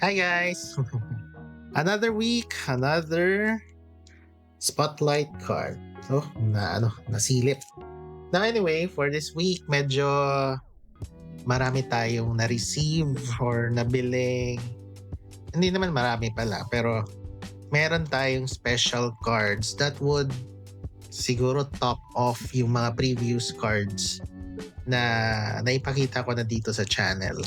Hi guys! Another week, another spotlight card. Nasilip. Now anyway, for this week, medyo marami tayong na-receive or nabiling. Hindi naman marami pala, pero meron tayong special cards that would siguro top off yung mga previous cards na naipakita ko na dito sa channel.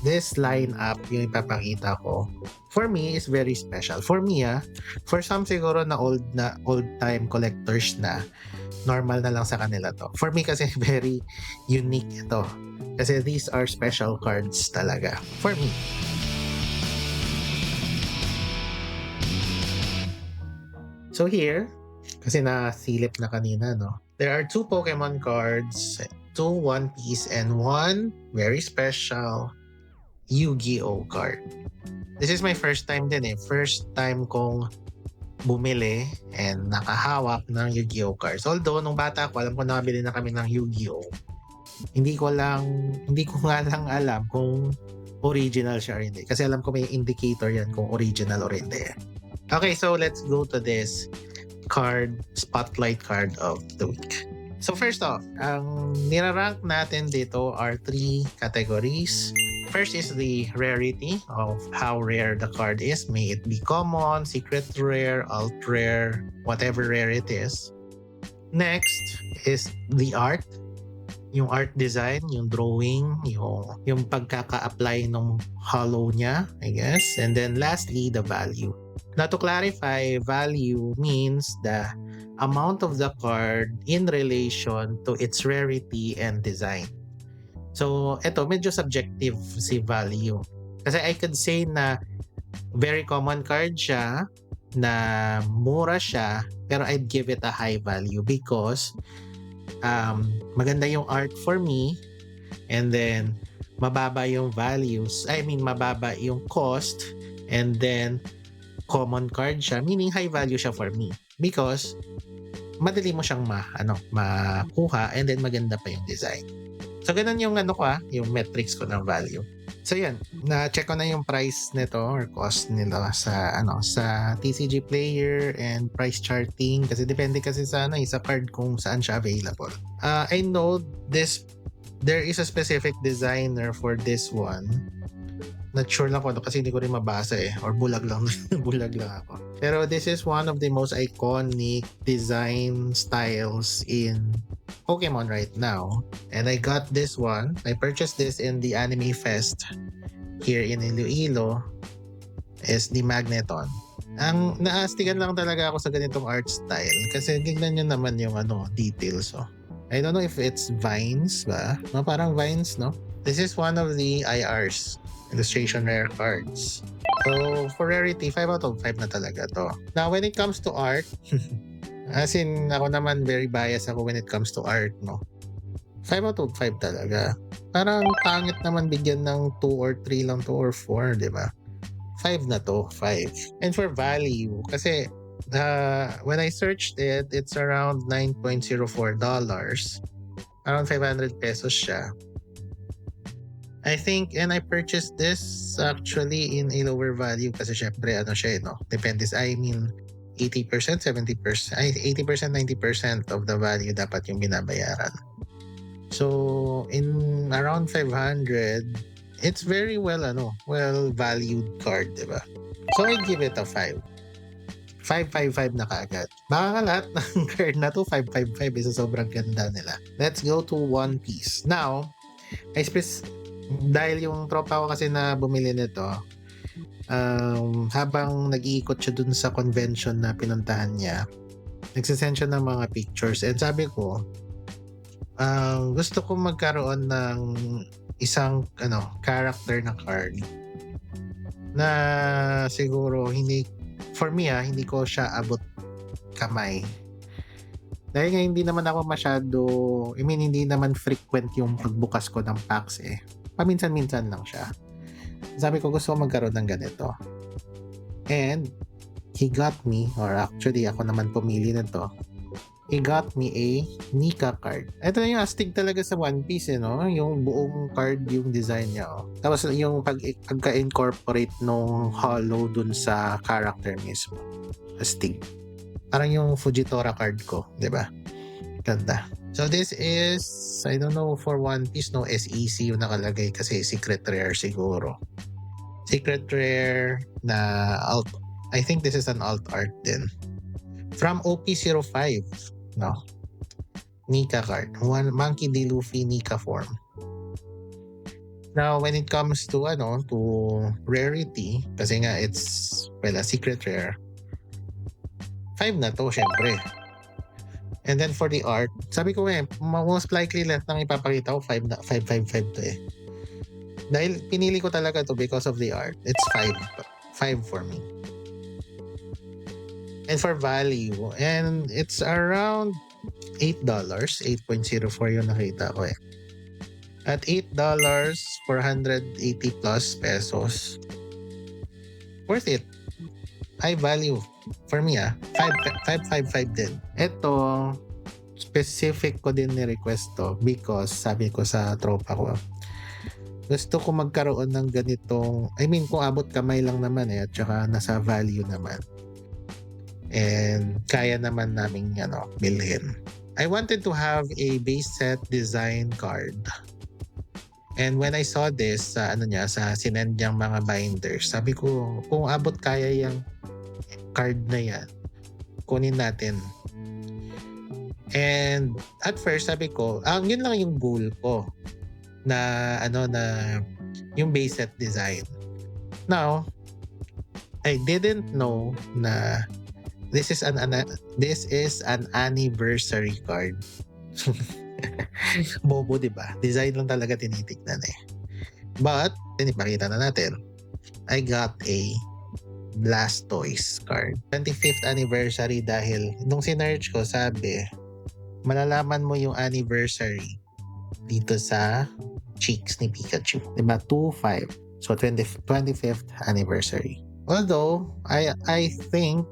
This lineup yung ipapakita ko for me is very special. For me for some siguro na old time collectors na normal na lang sa kanila to. For me kasi very unique ito. Kasi these are special cards talaga for me. So here, kasi nasilip na kanina, no? There are 2 Pokemon cards, 2 One Piece, and 1 very special Yu-Gi-Oh card. This is my first time din eh. First time kong bumili and nakahawak ng Yu-Gi-Oh cards. Although, nung bata ko, alam ko nakabili na kami ng Yu-Gi-Oh. Hindi ko nga lang alam kung original siya or hindi. Kasi alam ko may indicator yan kung original or hindi. Okay, so let's go to this spotlight card of the week. So first off, ang nirarank natin dito are 3 categories. First is the rarity of how rare the card is. May it be common, secret rare, alt rare, whatever rare it is. Next is the art. Yung art design, yung drawing, yung pagkaka-apply ng hollow niya, I guess. And then lastly, the value. Now to clarify, value means the amount of the card in relation to its rarity and design. So, eto, medyo subjective si value. Kasi I could say na very common card siya, na mura siya, pero I'd give it a high value because maganda yung art for me, and then mababa yung values. Mababa yung cost, and then common card siya, meaning high value siya for me because madali mo siyang makuha, and then maganda pa yung design. So ganun yung yung metrics ko ng value. So yan, na-check ko na yung price nito or cost nila sa TCG Player and price charting kasi depende kasi sa card kung saan siya available. I know there is a specific designer for this one. Not sure lang ko kasi hindi ko rin mabasa or bulag lang ako. Pero this is one of the most iconic design styles in Pokemon right now. And I got this one. I purchased this in the Anime Fest here in Iloilo. Is the Magneton. Ang naastigan lang talaga ako sa ganitong art style kasi tingnan nyo naman yung details. So, I don't know if it's vines ba? No, parang vines, no? This is one of the IRs, illustration rare cards. So, for rarity, 5 out of 5 na talaga to. Now, when it comes to art, as in, ako naman very biased ako when it comes to art, no? 5 out of 5 talaga. Parang pangit naman bigyan ng 2 or 3 lang to or 4, di ba? 5 na to, 5. And for value, kasi when I searched it, it's around $9.04. Around 500 pesos siya. I think, and I purchased this actually in a lower value kasi syempre siya no? Depende, 80%, 70%, 80%, 90% of the value dapat yung binabayaran. So, in around 500, it's very well valued card, diba? So, I'd give it a 5. 555 na kaagad. Baka lahat ng card na to 555 isa sobrang ganda nila. Let's go to One Piece. Now, dahil yung tropa ko kasi na bumili nito, habang nag-iikot siya dun sa convention na pinuntahan niya, nagsisend siya ng mga pictures, and sabi ko, gusto ko magkaroon ng isang character na card na siguro for me hindi ko siya abot kamay. Dahil nga hindi naman ako hindi naman frequent yung pagbukas ko ng packs eh. Paminsan-minsan lang siya. Sabi ko gusto ko magkaroon ng ganito. And he got me, or actually ako naman pumili nito. he got me a Nika card. Ito na yung astig talaga sa One Piece, no? Yung buong card yung design niya. Oh. Tapos yung pagka-incorporate nung hollow dun sa character mismo. Astig. Parang yung Fujitora card ko, di ba? Ganda. So this is, I don't know for One Piece, no SEC yung nakalagay kasi secret rare siguro. Secret rare na alt. I think this is an alt art din. From OP05, no? Nika card. One Monkey D. Luffy Nika form. Now, when it comes to to rarity, kasi nga it's, well, a secret rare, 5 na to, syempre. And then for the art, sabi ko most likely lahat ng ipapakita ko 5 na 5 to eh. Dahil pinili ko talaga to because of the art. It's 5. 5 for me. And for value, and it's around $8, 8.04 yung nakita ko eh. At $8, 480 plus pesos. Worth it. High value. For me 555 din. Ito, specific ko din ni-request to because sabi ko sa tropa ko, gusto ko magkaroon ng ganitong, I mean kung abot kamay lang naman at saka nasa value naman. And kaya naman namin bilhin. I wanted to have a base set design card. And when I saw this sa sa sinend niyang mga binders, sabi ko kung abot kaya yung card na yan, kunin natin. And at first sabi ko, yun lang yung goal ko na yung base set design. Now, I didn't know na this is an anniversary card. Bobo, diba? Design lang talaga tinitignan eh. But, ipakita na natin. I got a Blastoise card. 25th anniversary dahil nung sinerch ko, sabi, malalaman mo yung anniversary dito sa cheeks ni Pikachu. Diba? 2-5. So, 25th anniversary. Although, I think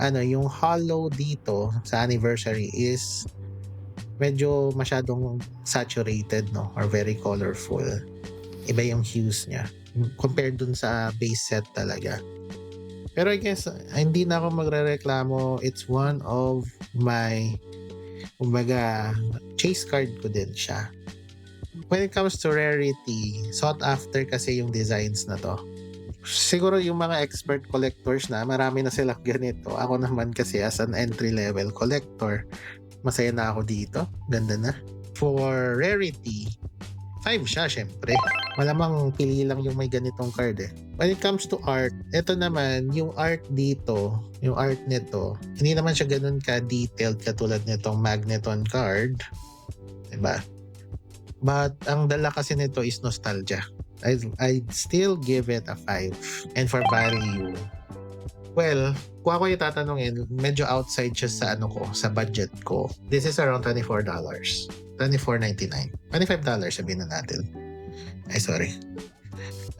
yung hollow dito sa anniversary is medyo masyadong saturated, no? Or very colorful. Iba yung hues niya compared dun sa base set talaga. Pero I guess, hindi na ako magrereklamo. It's one of my, chase card ko din siya. When it comes to rarity, sought after kasi yung designs na to. Siguro yung mga expert collectors na, marami na sila ganito. Ako naman kasi as an entry-level collector, masaya na ako dito. Ganda na. For rarity, 5 siya syempre. Malamang pili lang yung may ganitong card eh. When it comes to art, ito naman, yung art dito, yung art nito, hindi naman siya ganun ka-detailed katulad nitong Magneton card. Diba? But ang dala kasi nito is nostalgia. I'd still give it a 5. And for value, well, kung ako yung tatanungin, medyo outside siya sa sa budget ko. This is around $24. $24.99. $25 sabihin na natin. Ay, sorry.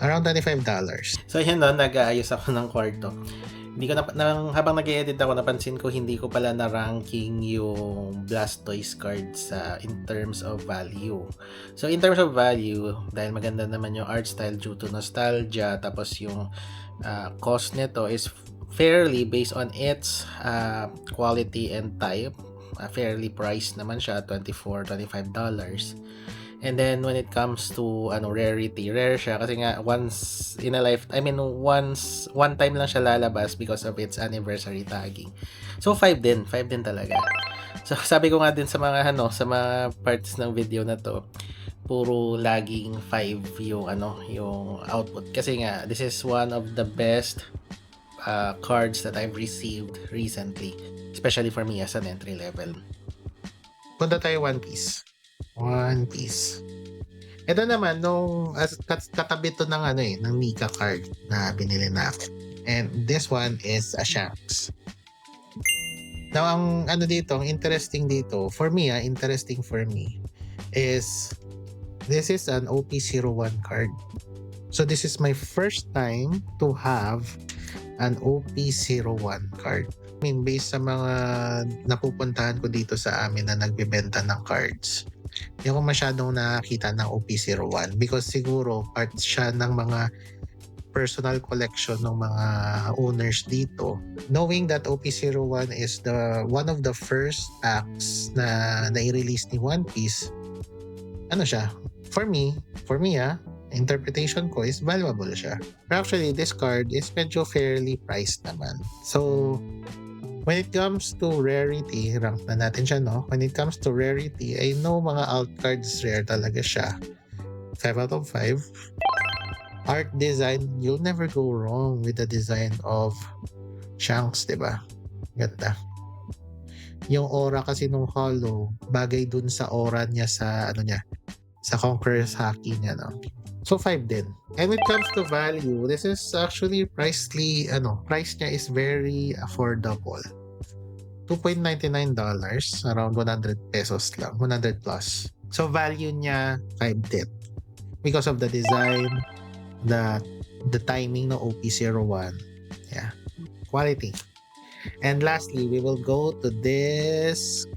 Around $25. So, yun nag-aayos ako ng kwarto. Hindi ko habang nag-edit ako, napansin ko hindi ko pala na-ranking yung Blastoise cards in terms of value. So, in terms of value, dahil maganda naman yung art style due to nostalgia, tapos yung cost nito is fairly based on its quality and type. Fairly priced naman siya, $24-$25. And then when it comes to rarity, rare siya kasi nga once in a life, one time lang siya lalabas because of its anniversary tagging. So 5 din talaga. So sabi ko nga din sa mga sa mga parts ng video na to, puro laging 5 yung output kasi nga this is one of the best cards that I've received recently, especially for me as an entry level. Punta tayo One Piece. Ito naman, nung katabi to ng ng Nika card na binili natin. And this one is a Shanks. Now, ang ang interesting dito, for me, is this is an OP01 card. So, this is my first time to have an OP01 card. mean, based sa mga napupuntahan ko dito sa amin na nagbebenta ng cards, hindi ako masyadong nakakita ng OP01 because siguro part siya ng mga personal collection ng mga owners dito. Knowing that OP01 is one of the first packs na nai-release ni One Piece, ano siya, for me interpretation ko is valuable siya. But actually, this card is medyo fairly priced naman. So, when it comes to rarity, rank na natin siya, no? When it comes to rarity, I know mga alt cards rare talaga siya. 5 out of 5. Art design, you'll never go wrong with the design of Shanks, diba? Ganda. Yung aura kasi nung Hollow, bagay dun sa aura niya sa sa Conqueror's Haki niya, no? So 5 din. And when it comes to value, this is actually price niya is very affordable. $2.99, around 100 pesos lang, 100 plus. So value niya 5 din. Because of the design, the timing ng OP01. Yeah. Quality. And lastly, we will go to this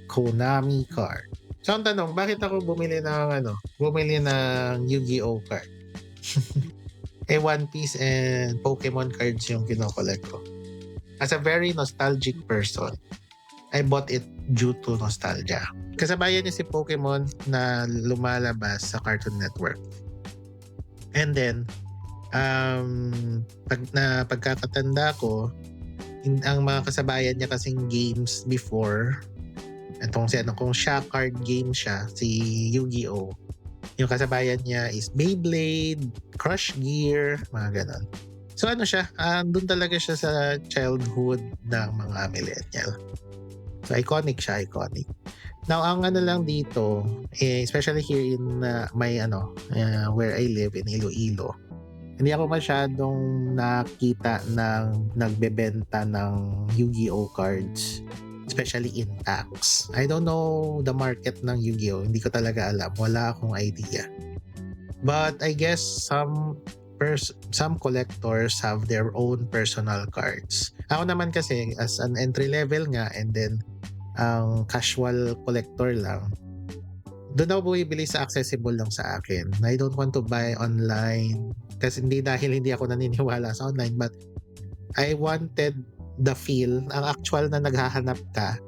Konami card. So ang tanong, bakit ako bumili ng Yu-Gi-Oh card? One Piece and Pokemon cards yung kinokollect ko. As a very nostalgic person, I bought it due to nostalgia. Kasabayan niya si Pokemon na lumalabas sa Cartoon Network. And then, pagkakatanda ko, ang mga kasabayan niya kasing games before, kung siya card game siya, si Yu-Gi-Oh! Yung kasabayan niya is Beyblade, Crush Gear, mga ganon. So siya, doon talaga siya sa childhood ng mga millennial. So iconic siya. Now, ang lang dito, especially here in where I live in Iloilo, hindi ako masyadong nakita ng nagbebenta ng Yu-Gi-Oh cards, especially in packs. I don't know the market ng Yu-Gi-Oh. Hindi ko talaga alam. Wala akong idea. But I guess some collectors have their own personal cards. Ako naman kasi, as an entry level nga, and then ang casual collector lang, doon ako bumibili sa accessible lang sa akin. I don't want to buy online kasi dahil hindi ako naniniwala sa online, but I wanted the feel, ang actual na naghahanap ka,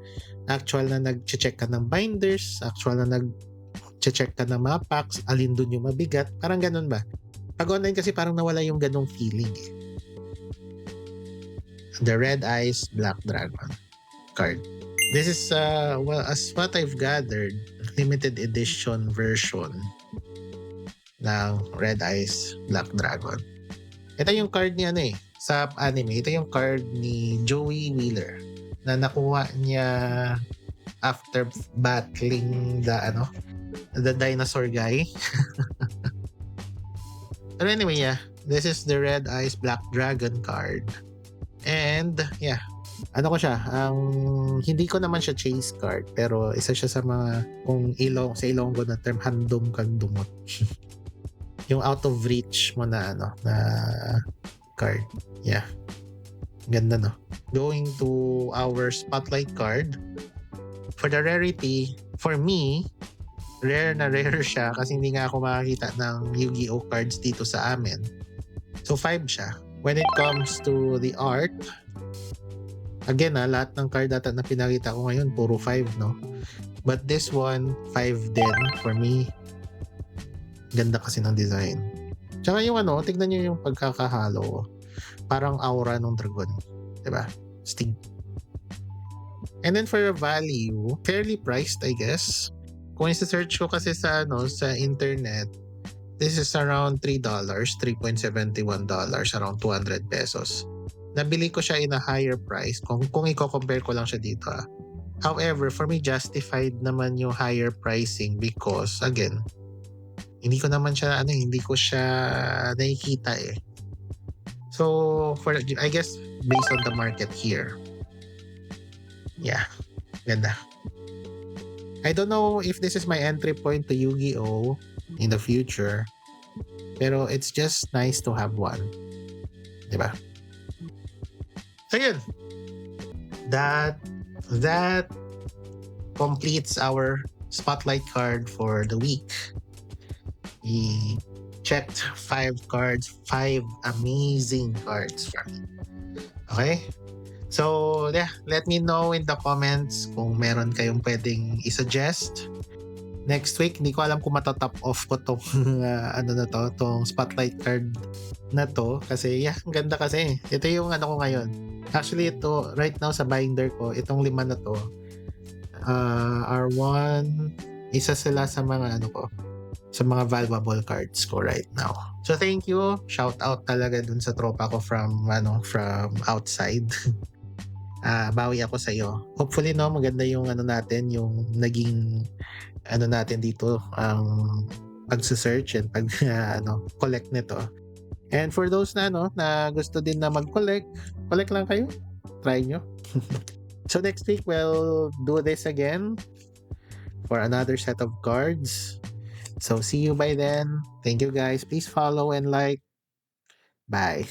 actual na nag-check ka ng binders, actual na nag-check ka ng mga packs, alin doon yung mabigat, parang ganun ba? Pag online kasi parang nawala yung ganung feeling eh. The Red Eyes Black Dragon card. This is, as what I've gathered, limited edition version ng Red Eyes Black Dragon. Ito yung card niya sa anime. Ito yung card ni Joey Wheeler na nakuha niya after battling the dinosaur guy. But anyway, yeah, this is the Red Eyes Black Dragon card. And yeah, hindi ko naman siya chase card, pero isa siya sa mga, sa Ilonggo na term, handom kang dumot. Yung out of reach mo na na card. Yeah. Ganda, no? Going to our spotlight card. For the rarity, for me, rare siya kasi hindi nga ako makakita ng Yu-Gi-Oh cards dito sa amin. So 5 siya. When it comes to the art, again lahat ng card data na pinakita ko ngayon puro 5, no? But this one, 5 din for me. Ganda kasi ng design. Tsaka yung tignan nyo yung pagkakahalo. Parang aura ng dragon. Diba? Sting. And then for the value, fairly priced, I guess. Kung isa-search ko kasi sa internet, this is around $3, $3.71, around 200 pesos. Nabili ko siya in a higher price kung i-compare ko lang siya dito. However, for me, justified naman yung higher pricing because, again, hindi ko siya nakikita eh. So, I guess, based on the market here. Yeah, ganda. I don't know if this is my entry point to Yu-Gi-Oh! In the future. Pero it's just nice to have one. Diba? So yun. that that completes our spotlight card for the week. We checked 5 amazing cards for me. Okay? So, yeah, let me know in the comments kung meron kayong pwedeng i-suggest. Next week, hindi ko alam kung matatop off ko tong tong spotlight card na to kasi ang ganda kasi. Ito yung ko ngayon. Actually, ito right now sa binder ko, itong 5 na to are isa sila sa mga sa mga valuable cards ko right now. So thank you. Shout out talaga dun sa tropa ko from outside. Bawi ako sa iyo. Hopefully maganda yung natin, yung naging natin dito ang pag-search and pag collect nito. And for those na gusto din na mag-collect, collect lang kayo. Try nyo. So next week we'll do this again for another set of cards. So see you by then. Thank you guys. Please follow and like. Bye.